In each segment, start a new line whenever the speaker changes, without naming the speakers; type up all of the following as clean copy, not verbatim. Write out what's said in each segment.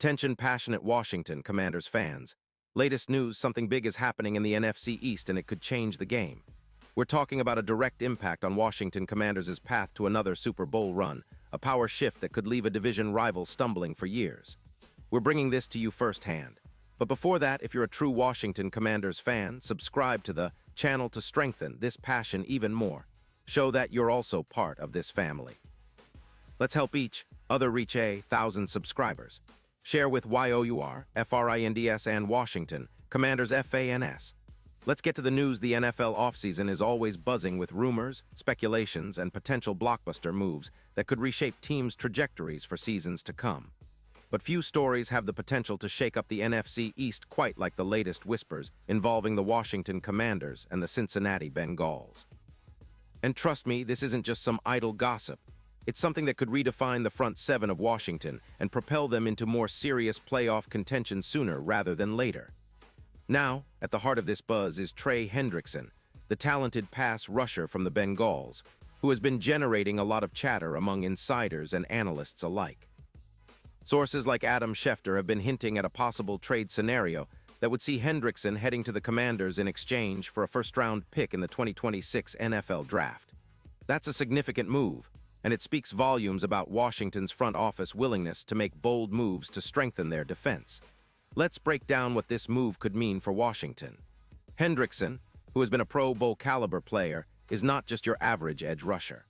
Attention passionate Washington Commanders fans. Latest news, something big is happening in the NFC East and it could change the game. We're talking about a direct impact on Washington Commanders' path to another Super Bowl run, a power shift that could leave a division rival stumbling for years. We're bringing this to you firsthand. But before that, if you're a true Washington Commanders fan, subscribe to the channel to strengthen this passion even more. Show that you're also part of this family. Let's help each other reach 1,000 subscribers. Share with YOUR, FRINDS, and Washington Commanders FANS. Let's get to the news. The NFL offseason is always buzzing with rumors, speculations, and potential blockbuster moves that could reshape teams' trajectories for seasons to come. But few stories have the potential to shake up the NFC East quite like the latest whispers involving the Washington Commanders and the Cincinnati Bengals. And trust me, this isn't just some idle gossip. It's something that could redefine the front seven of Washington and propel them into more serious playoff contention sooner rather than later. Now, at the heart of this buzz is Trey Hendrickson, the talented pass rusher from the Bengals, who has been generating a lot of chatter among insiders and analysts alike. Sources like Adam Schefter have been hinting at a possible trade scenario that would see Hendrickson heading to the Commanders in exchange for a first-round pick in the 2026 NFL Draft. That's a significant move, and it speaks volumes about Washington's front office willingness to make bold moves to strengthen their defense. Let's break down what this move could mean for Washington. Hendrickson, who has been a Pro Bowl caliber player, is not just your average edge rusher.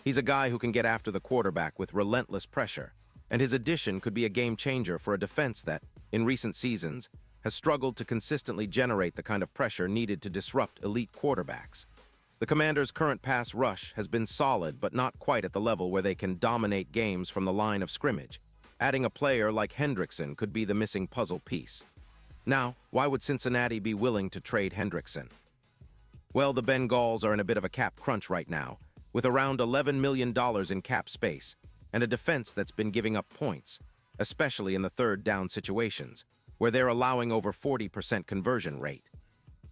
He's a guy who can get after the quarterback with relentless pressure, and his addition could be a game changer for a defense that, in recent seasons, has struggled to consistently generate the kind of pressure needed to disrupt elite quarterbacks. The Commanders' current pass rush has been solid but not quite at the level where they can dominate games from the line of scrimmage. Adding a player like Hendrickson could be the missing puzzle piece. Now, why would Cincinnati be willing to trade Hendrickson? Well, the Bengals are in a bit of a cap crunch right now, with around $11 million in cap space, and a defense that's been giving up points, especially in the third down situations, where they're allowing over 40% conversion rate.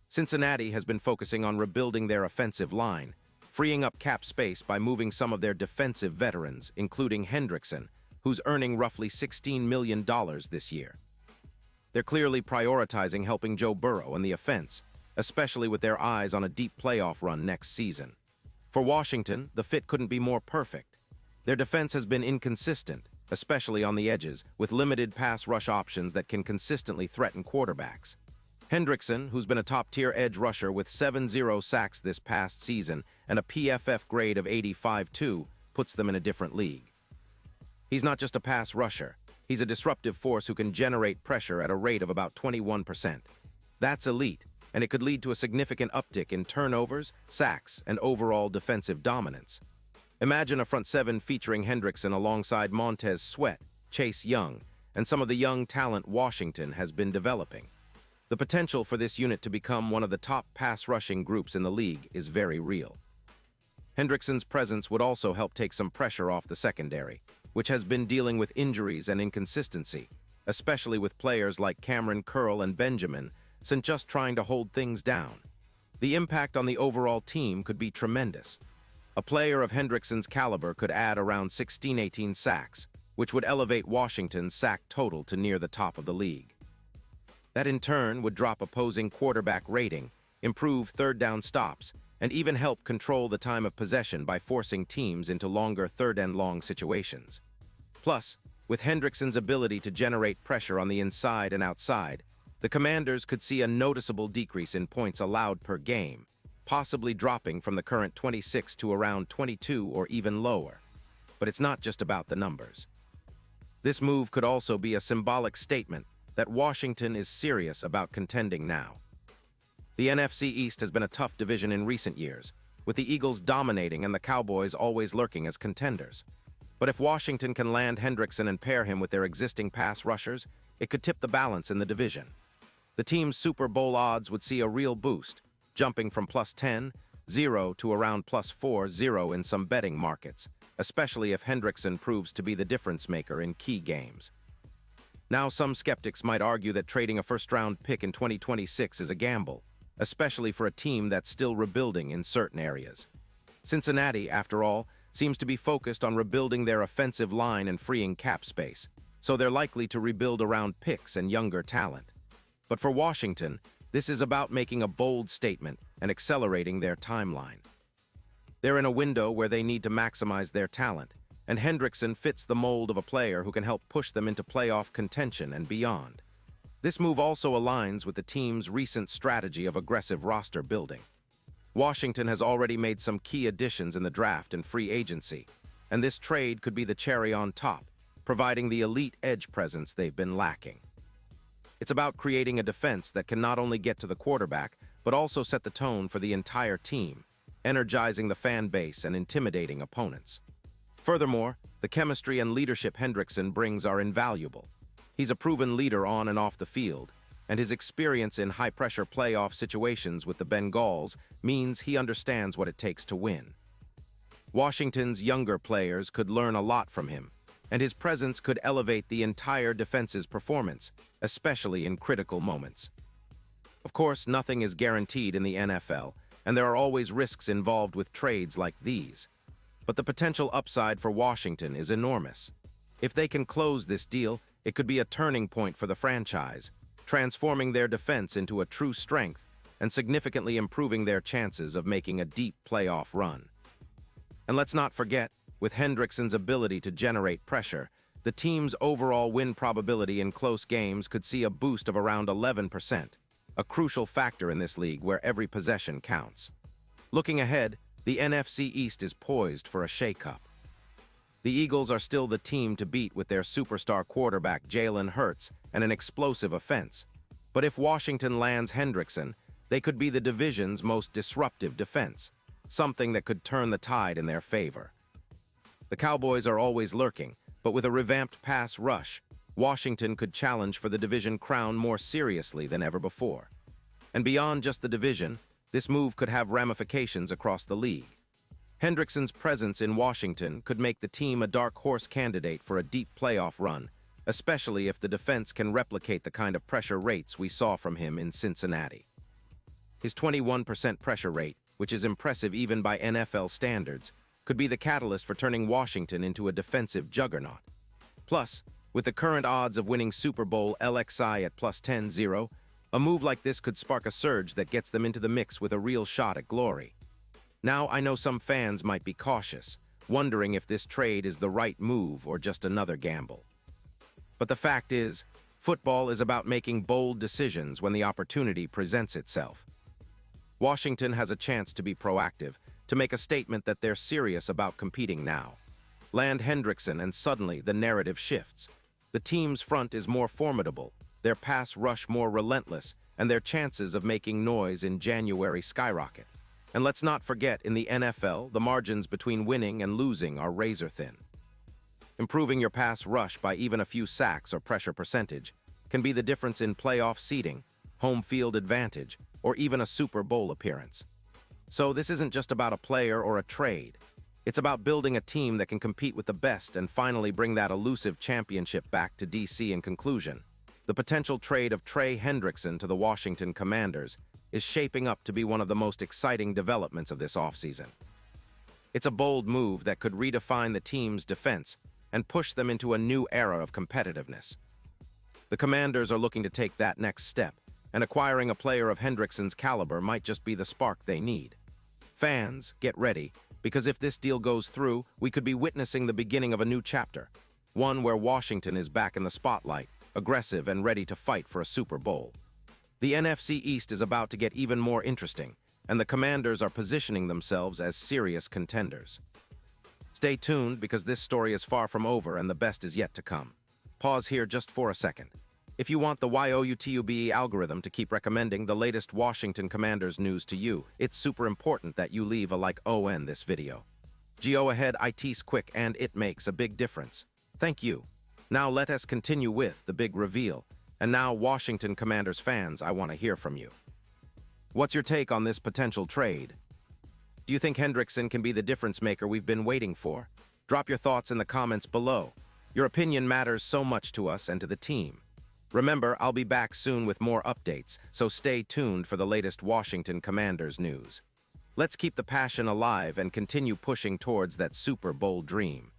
Cincinnati has been focusing on rebuilding their offensive line, freeing up cap space by moving some of their defensive veterans, including Hendrickson, who's earning roughly $16 million this year. They're clearly prioritizing helping Joe Burrow and the offense, especially with their eyes on a deep playoff run next season. For Washington, the fit couldn't be more perfect. Their defense has been inconsistent, especially on the edges, with limited pass rush options that can consistently threaten quarterbacks. Hendrickson, who's been a top-tier edge rusher with 7 sacks this past season and a PFF grade of 85.2, puts them in a different league. He's not just a pass rusher. He's a disruptive force who can generate pressure at a rate of about 21%. That's elite, and it could lead to a significant uptick in turnovers, sacks, and overall defensive dominance. Imagine a front seven featuring Hendrickson alongside Montez Sweat, Chase Young, and some of the young talent Washington has been developing. The potential for this unit to become one of the top pass-rushing groups in the league is very real. Hendrickson's presence would also help take some pressure off the secondary, which has been dealing with injuries and inconsistency, especially with players like Cameron Curl and Benjamin, since just trying to hold things down. The impact on the overall team could be tremendous. A player of Hendrickson's caliber could add around 16-18 sacks, which would elevate Washington's sack total to near the top of the league. That in turn would drop opposing quarterback rating, improve third down stops, and even help control the time of possession by forcing teams into longer third-and-long situations. Plus, with Hendrickson's ability to generate pressure on the inside and outside, the Commanders could see a noticeable decrease in points allowed per game, possibly dropping from the current 26 to around 22 or even lower. But it's not just about the numbers. This move could also be a symbolic statement that Washington is serious about contending now. The NFC East has been a tough division in recent years, with the Eagles dominating and the Cowboys always lurking as contenders. But if Washington can land Hendrickson and pair him with their existing pass rushers, it could tip the balance in the division. The team's Super Bowl odds would see a real boost, jumping from +10-0 to around +4-0 in some betting markets, especially if Hendrickson proves to be the difference maker in key games. Now, some skeptics might argue that trading a first-round pick in 2026 is a gamble, especially for a team that's still rebuilding in certain areas. Cincinnati, after all, seems to be focused on rebuilding their offensive line and freeing cap space, so they're likely to rebuild around picks and younger talent. But for Washington, this is about making a bold statement and accelerating their timeline. They're in a window where they need to maximize their talent, and Hendrickson fits the mold of a player who can help push them into playoff contention and beyond. This move also aligns with the team's recent strategy of aggressive roster building. Washington has already made some key additions in the draft and free agency, and this trade could be the cherry on top, providing the elite edge presence they've been lacking. It's about creating a defense that can not only get to the quarterback, but also set the tone for the entire team, energizing the fan base and intimidating opponents. Furthermore, the chemistry and leadership Hendrickson brings are invaluable. He's a proven leader on and off the field, and his experience in high-pressure playoff situations with the Bengals means he understands what it takes to win. Washington's younger players could learn a lot from him, and his presence could elevate the entire defense's performance, especially in critical moments. Of course, nothing is guaranteed in the NFL, and there are always risks involved with trades like these. But the potential upside for Washington is enormous. If they can close this deal, it could be a turning point for the franchise, transforming their defense into a true strength and significantly improving their chances of making a deep playoff run. And let's not forget, with Hendrickson's ability to generate pressure, the team's overall win probability in close games could see a boost of around 11%, a crucial factor in this league where every possession counts. Looking ahead, the NFC East is poised for a shakeup. The Eagles are still the team to beat with their superstar quarterback Jalen Hurts and an explosive offense. But if Washington lands Hendrickson, they could be the division's most disruptive defense, something that could turn the tide in their favor. The Cowboys are always lurking, but with a revamped pass rush, Washington could challenge for the division crown more seriously than ever before. And beyond just the division, this move could have ramifications across the league. Hendrickson's presence in Washington could make the team a dark horse candidate for a deep playoff run, especially if the defense can replicate the kind of pressure rates we saw from him in Cincinnati. His 21% pressure rate, which is impressive even by NFL standards, could be the catalyst for turning Washington into a defensive juggernaut. Plus, with the current odds of winning Super Bowl LXI at plus 10-0, a move like this could spark a surge that gets them into the mix with a real shot at glory. Now, I know some fans might be cautious, wondering if this trade is the right move or just another gamble. But the fact is, football is about making bold decisions when the opportunity presents itself. Washington has a chance to be proactive, to make a statement that they're serious about competing now. Land Hendrickson and suddenly the narrative shifts. The team's front is more formidable, their pass rush more relentless, and their chances of making noise in January skyrocket. And let's not forget, in the NFL, the margins between winning and losing are razor thin. Improving your pass rush by even a few sacks or pressure percentage can be the difference in playoff seeding, home field advantage, or even a Super Bowl appearance. So this isn't just about a player or a trade. It's about building a team that can compete with the best and finally bring that elusive championship back to DC. In conclusion, the potential trade of Trey Hendrickson to the Washington Commanders is shaping up to be one of the most exciting developments of this offseason. It's a bold move that could redefine the team's defense and push them into a new era of competitiveness. The Commanders are looking to take that next step, and acquiring a player of Hendrickson's caliber might just be the spark they need. Fans, get ready, because if this deal goes through, we could be witnessing the beginning of a new chapter, one where Washington is back in the spotlight, aggressive and ready to fight for a Super Bowl. The NFC East is about to get even more interesting, and the Commanders are positioning themselves as serious contenders. Stay tuned, because this story is far from over and the best is yet to come. Pause here just for a second. If you want the YouTube algorithm to keep recommending the latest Washington Commanders news to you, it's super important that you leave a like on this video. Go ahead, it's quick and it makes a big difference. Thank you. Now let us continue with the big reveal. And now, Washington Commanders fans, I want to hear from you. What's your take on this potential trade? Do you think Hendrickson can be the difference maker we've been waiting for? Drop your thoughts in the comments below. Your opinion matters so much to us and to the team. Remember, I'll be back soon with more updates, so stay tuned for the latest Washington Commanders news. Let's keep the passion alive and continue pushing towards that Super Bowl dream.